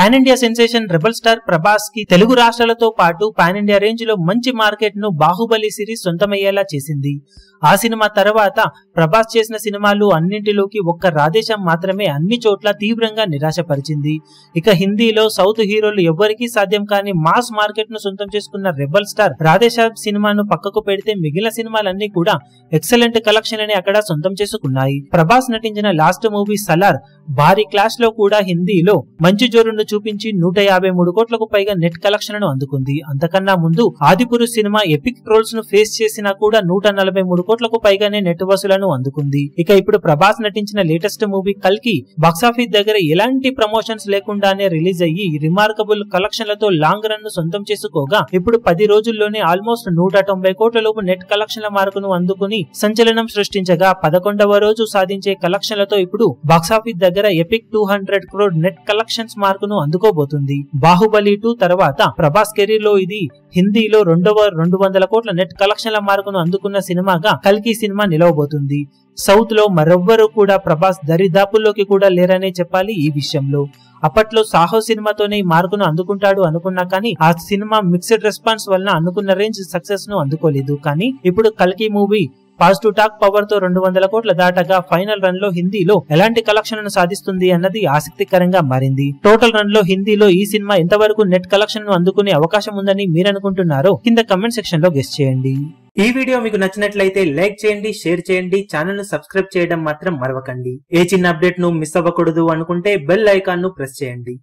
Pan India sensation rebel star Prabhas కి తెలుగు రాష్ట్రాలతో పాటు పాన్ ఇండియా రేంజ్ లో మంచి మార్కెట్ ను బాహుబలి సిరీస్ సొంతమయ్యేలా చేసింది. ఆ సినిమా తర్వాత ప్రభాస్ చేసిన సినిమాలు అన్నింటిలోకి ఒక్క రాధేశ్యామ్ మాత్రమే అన్ని చోట్ల తీవ్రంగా నిరాశపరిచింది. ఇక హిందీలో సౌత్ హీరోలు ఎవ్వరికీ సాధ్యం కాని మాస్ మార్కెట్ ను సొంతం చేసుకున్న రెబల్ స్టార్ రాధేశ్యామ్ సినిమాను పక్కకు పెడితే మిగిలిన సినిమాలన్నీ కూడా ఎక్సలెంట్ కలెక్షన్ అని అక్కడ సొంతం చేసుకున్నాయి. ప్రభాస్ నటించిన లాస్ట్ మూవీ సలార్ భారీ క్లాష్ లో కూడా హిందీలో మంచి జోరును చూపించి 153 కోట్లకు పైగా నెట్ కలెక్షన్ ను అందుకుంది. అంతకన్నా ముందు ఆదిపురుష్ సినిమా ఎపిక్ ట్రోల్స్ ను ఫేస్ చేసినా కూడా 143 కోట్లకు పైగానే నెట్ వసూలను అందుకుంది. ఇక ఇప్పుడు ప్రభాస్ నటించిన లేటెస్ట్ మూవీ కల్కి బాక్సాఫీస్ దగ్గర ఎలాంటి ప్రమోషన్స్ లేకుండానే రిలీజ్ అయ్యి రిమార్కబుల్ కలెక్షన్లతో లాంగ్ రన్ ను సొంతం చేసుకోగా ఇప్పుడు 10 రోజుల్లోనే ఆల్మోస్ట్ 190 కోట్ల లోపు నెట్ కలెక్షన్ల మార్కును అందుకుని సంచలనం సృష్టించగా 11వ రోజు సాధించే కలెక్షన్లతో ఇప్పుడు బాక్సాఫీస్ దగ్గర ఎపిక్ 200 క్రోడ్ నెట్ కలెక్షన్స్ మార్కును అందుకోబోతుంది. బాహుబలి 2 తర్వాత ప్రభాస్ కెరీర్ లో ఇది హిందీలో రెండవ 200 కోట్ల నెట్ కలెక్షన్ల మార్కును అందుకున్న సినిమాగా కల్కి సినిమా నిలవబోతుంది. సౌత్ లో మరెవ్వరూ కూడా ప్రభాస్ దరిదాపుల్లోకి కూడా లేరనే చెప్పాలి. ఈ విషయంలో అప్పట్లో సాహో సినిమాతోనే ఈ మార్కును అందుకుంటాడు అనుకున్నా కానీ ఆ సినిమా మిక్స్డ్ రెస్పాన్స్ వలన అనుకున్న రేంజ్ సక్సెస్ ను అందుకోలేదు. కానీ ఇప్పుడు కల్కి మూవీ పాజిటివ్ టాక్ పవర్ తో 200 కోట్ల దాటగా ఫైనల్ రన్ లో హిందీలో ఎలాంటి కలెక్షన్ సాధిస్తుంది అన్నది ఆసక్తికరంగా మారింది. టోటల్ రన్ లో హిందీలో ఈ సినిమా ఎంతవరకు నెట్ కలెక్షన్ ను అందుకునే అవకాశం ఉందని మీరు అనుకుంటున్నారో కింద కమెంట్ సెక్షన్ లో గెస్ చేయండి. ఈ వీడియో మీకు నచ్చినట్లయితే లైక్ చేయండి, షేర్ చేయండి, ఛానల్ ను సబ్స్క్రైబ్ చేయడం మాత్రం మరవకండి. ఏ చిన్న అప్డేట్ ను మిస్ అవ్వకూడదు అనుకుంటే బెల్ ఐకాన్ ను ప్రెస్ చేయండి.